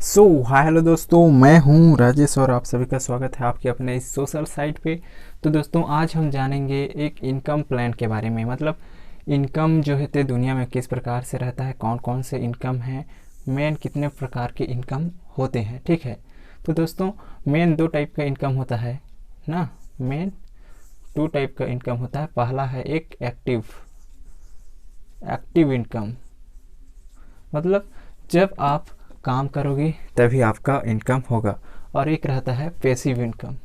Hi hello दोस्तों, मैं हूं राजेश और आप सभी का स्वागत है आपके अपने इस सोशल साइट पे। तो दोस्तों, आज हम जानेंगे एक इनकम प्लान के बारे में। मतलब इनकम जो है दुनिया में किस प्रकार से रहता है, कौन कौन से इनकम हैं, मेन कितने प्रकार के इनकम होते हैं। ठीक है, तो दोस्तों मेन दो टाइप का इनकम होता है ना। मेन टू टाइप का इनकम होता है। पहला है एक एक्टिव एक्टिव इनकम, मतलब जब आप काम करोगे तभी आपका इनकम होगा। और एक रहता है पैसिव इनकम।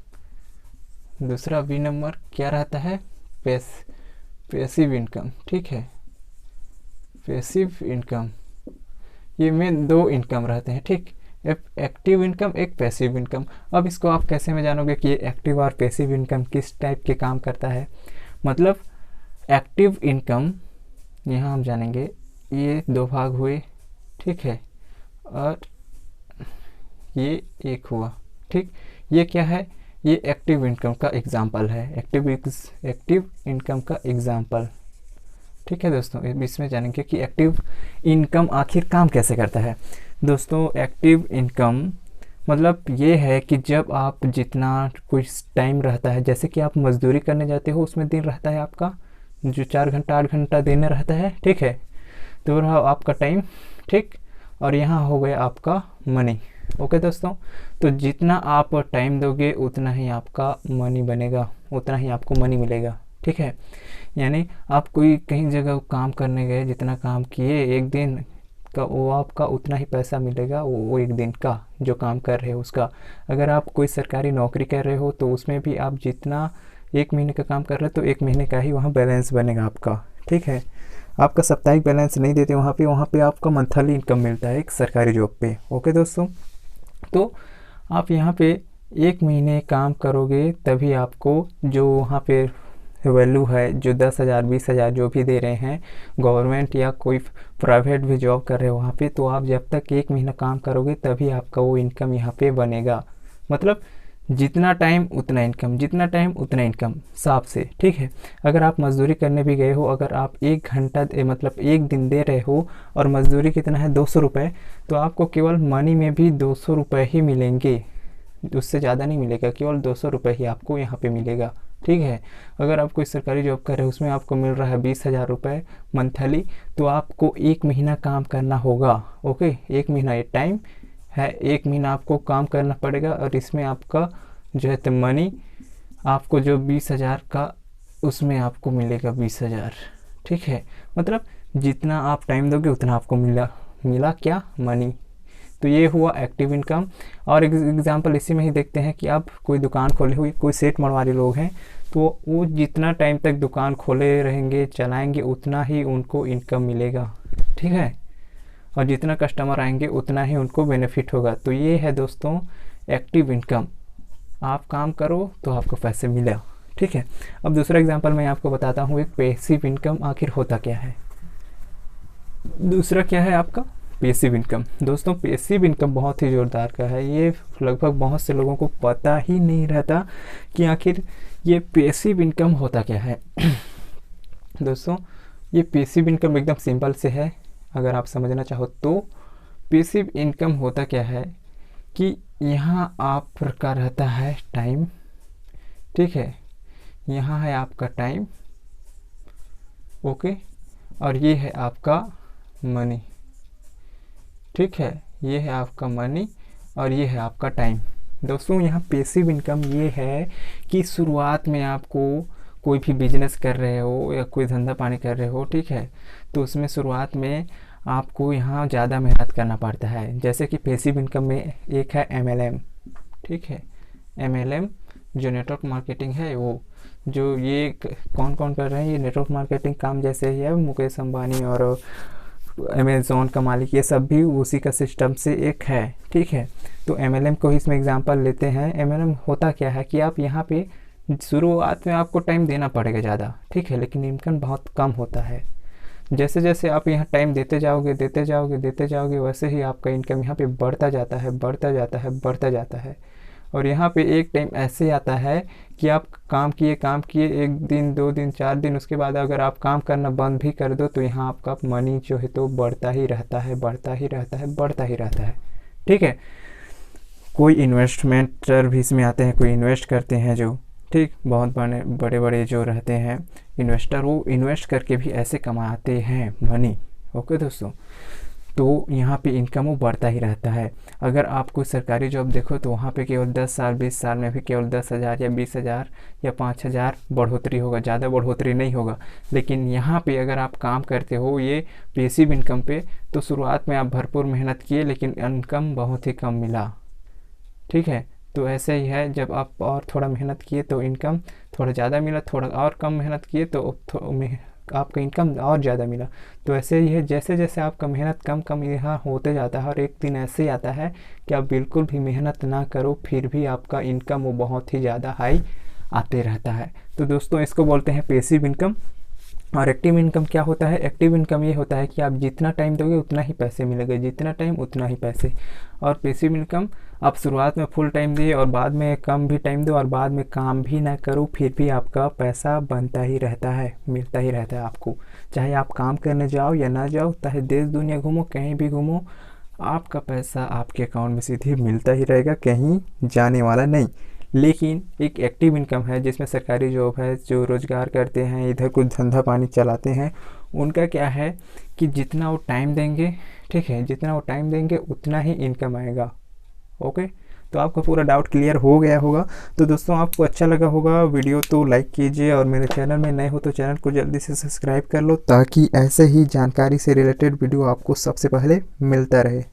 दूसरा बी नंबर क्या रहता है, पैसिव इनकम। ठीक है, पैसिव इनकम, ये में दो इनकम रहते हैं। ठीक, एक एक्टिव इनकम, एक पैसिव इनकम। अब इसको आप कैसे में जानोगे कि ये एक्टिव और पैसिव इनकम किस टाइप के काम करता है। मतलब एक्टिव इनकम यहाँ हम जानेंगे, ये दो भाग हुए। ठीक है, और ये एक हुआ। ठीक, ये क्या है, ये एक्टिव इनकम का एग्जाम्पल है, एक्टिव इनकम का एग्जाम्पल। ठीक है दोस्तों, इसमें जानेंगे कि एक्टिव इनकम आखिर काम कैसे करता है। दोस्तों, एक्टिव इनकम मतलब ये है कि जब आप जितना कुछ टाइम रहता है, जैसे कि आप मजदूरी करने जाते हो, उसमें दिन रहता है आपका जो 4 घंटा 8 घंटा दिन रहता है। ठीक है, तो रहा आपका टाइम। ठीक, और यहाँ हो गया आपका मनी। ओके दोस्तों, तो जितना आप टाइम दोगे उतना ही आपका मनी बनेगा, उतना ही आपको मनी मिलेगा। ठीक है, यानी आप कोई कहीं जगह काम करने गए, जितना काम किए एक दिन का वो आपका उतना ही पैसा मिलेगा, वो एक दिन का जो काम कर रहे हो उसका। अगर आप कोई सरकारी नौकरी कर रहे हो तो उसमें भी आप जितना एक महीने का काम कर रहे हो तो एक महीने का ही वहाँ बैलेंस बनेगा आपका। ठीक है, आपका साप्ताहिक बैलेंस नहीं देते वहाँ पे आपका मंथली इनकम मिलता है एक सरकारी जॉब पे। ओके दोस्तों, तो आप यहाँ पे एक महीने काम करोगे तभी आपको जो वहाँ पे वैल्यू है, जो 10,000 20,000 जो भी दे रहे हैं गवर्नमेंट या कोई प्राइवेट भी जॉब कर रहे हो वहाँ पे, तो आप जब तक एक महीना काम करोगे तभी आपका वो इनकम यहाँ पे बनेगा। मतलब जितना टाइम उतना इनकम, जितना टाइम उतना इनकम, साफ से। ठीक है, अगर आप मजदूरी करने भी गए हो, अगर आप 1 घंटा मतलब एक दिन दे रहे हो और मजदूरी कितना है 200 रुपये, तो आपको केवल मनी में भी 200 रुपये ही मिलेंगे, उससे ज़्यादा नहीं मिलेगा, केवल 200 रुपये ही आपको यहाँ पे मिलेगा। ठीक है, अगर आप कोई सरकारी जॉब कर रहे हो उसमें आपको मिल रहा है 20,000 रुपये मंथली, तो आपको एक महीना काम करना होगा। ओके, एक महीना ये टाइम है, एक महीना आपको काम करना पड़ेगा और इसमें आपका जो है तो मनी आपको जो 20,000 का उसमें आपको मिलेगा 20,000। ठीक है, मतलब जितना आप टाइम दोगे उतना आपको मिला क्या, मनी। तो ये हुआ एक्टिव इनकम। और एग्जांपल इसी में ही देखते हैं कि आप कोई दुकान खोले हुए, कोई सेठ मरवारी लोग हैं, तो वो जितना टाइम तक दुकान खोले रहेंगे चलाएंगे उतना ही उनको इनकम मिलेगा। ठीक है, और जितना कस्टमर आएंगे उतना ही उनको बेनिफिट होगा। तो ये है दोस्तों एक्टिव इनकम, आप काम करो तो आपको पैसे मिले। ठीक है, अब दूसरा एग्जांपल मैं आपको बताता हूँ, एक पैसिव इनकम आखिर होता क्या है। दूसरा क्या है आपका पैसिव इनकम। दोस्तों, पैसिव इनकम बहुत ही ज़ोरदार का है, ये लगभग बहुत से लोगों को पता ही नहीं रहता कि आखिर ये पैसिव इनकम होता क्या है। दोस्तों, ये पैसिव इनकम एकदम सिंपल से है, अगर आप समझना चाहो तो। पैसिव इनकम होता क्या है कि यहाँ आपका रहता है टाइम। ठीक है, यहाँ है आपका टाइम। ओके, और ये है आपका मनी। ठीक है, ये है आपका मनी और ये है आपका टाइम। दोस्तों, यहाँ पैसिव इनकम ये है कि शुरुआत में आपको कोई भी बिजनेस कर रहे हो या कोई धंधा पानी कर रहे हो, ठीक है, तो उसमें शुरुआत में आपको यहाँ ज़्यादा मेहनत करना पड़ता है। जैसे कि पैसिव इनकम में एक है MLM। ठीक है, MLM जो नेटवर्क मार्केटिंग है, वो जो ये कौन कौन कर रहे हैं, ये नेटवर्क मार्केटिंग काम जैसे ही है, मुकेश अंबानी और अमेज़ॉन का मालिक, ये सब भी उसी का सिस्टम से एक है। ठीक है, तो MLM को ही इसमें एग्जांपल लेते हैं। MLM होता क्या है कि आप यहाँ पे शुरुआत में आपको टाइम देना पड़ेगा ज़्यादा, ठीक है, लेकिन इनकम बहुत कम होता है। जैसे जैसे आप यहाँ टाइम देते जाओगे वैसे ही आपका इनकम यहाँ पे बढ़ता जाता है। और यहाँ पे एक टाइम ऐसे आता है कि आप काम किए 1 दिन 2 दिन 4 दिन, उसके बाद अगर आप काम करना बंद भी कर दो तो यहाँ आपका मनी जो है तो बढ़ता ही रहता है। ठीक है। कोई इन्वेस्टमेंटर भी इसमें आते हैं, कोई इन्वेस्ट करते हैं जो, ठीक, बहुत बड़े बड़े जो रहते हैं इन्वेस्टर, वो इन्वेस्ट करके भी ऐसे कमाते हैं मनी। ओके दोस्तों, तो यहाँ पे इनकम वो बढ़ता ही रहता है। अगर आप कोई सरकारी जॉब देखो तो वहाँ पे केवल 10 साल 20 साल में भी केवल 10,000 या 20,000 या 5,000 बढ़ोतरी होगा, ज़्यादा बढ़ोतरी नहीं होगा। लेकिन यहाँ पे अगर आप काम करते हो ये पैसिव इनकम पे, तो शुरुआत में आप भरपूर मेहनत किए लेकिन इनकम बहुत ही कम मिला। ठीक है, तो ऐसे ही है, जब आप और थोड़ा मेहनत किए तो इनकम थोड़ा ज़्यादा मिला, थोड़ा और कम मेहनत किए तो आपका इनकम और ज़्यादा मिला। तो ऐसे ही है, जैसे जैसे आपका मेहनत कम कम यहाँ होते जाता है, और एक दिन ऐसे ही आता है कि आप बिल्कुल भी मेहनत ना करो फिर भी आपका इनकम वो बहुत ही ज़्यादा हाई आते रहता है। तो दोस्तों इसको बोलते हैं पैसिव इनकम। और एक्टिव इनकम क्या होता है? एक्टिव इनकम ये होता है कि आप जितना टाइम दोगे उतना ही पैसे मिलेंगे, जितना टाइम उतना ही पैसे। और पैसिव इनकम, आप शुरुआत में फुल टाइम दिए और बाद में कम भी टाइम दो और बाद में काम भी ना करो, फिर भी आपका पैसा बनता ही रहता है, मिलता ही रहता है आपको। चाहे आप काम करने जाओ या ना जाओ, चाहे देश दुनिया घूमो, कहीं भी घूमो, आपका पैसा आपके अकाउंट में सीधे मिलता ही रहेगा, कहीं जाने वाला नहीं। लेकिन एक एक्टिव इनकम है जिसमें सरकारी जॉब है, जो रोज़गार करते हैं, इधर कुछ धंधा पानी चलाते हैं, उनका क्या है कि जितना वो टाइम देंगे, ठीक है, जितना वो टाइम देंगे उतना ही इनकम आएगा। ओके, तो आपका पूरा डाउट क्लियर हो गया होगा। तो दोस्तों आपको अच्छा लगा होगा वीडियो तो लाइक कीजिए, और मेरे चैनल में नए हो तो चैनल को जल्दी से सब्सक्राइब कर लो, ताकि ऐसे ही जानकारी से रिलेटेड वीडियो आपको सबसे पहले मिलता रहे।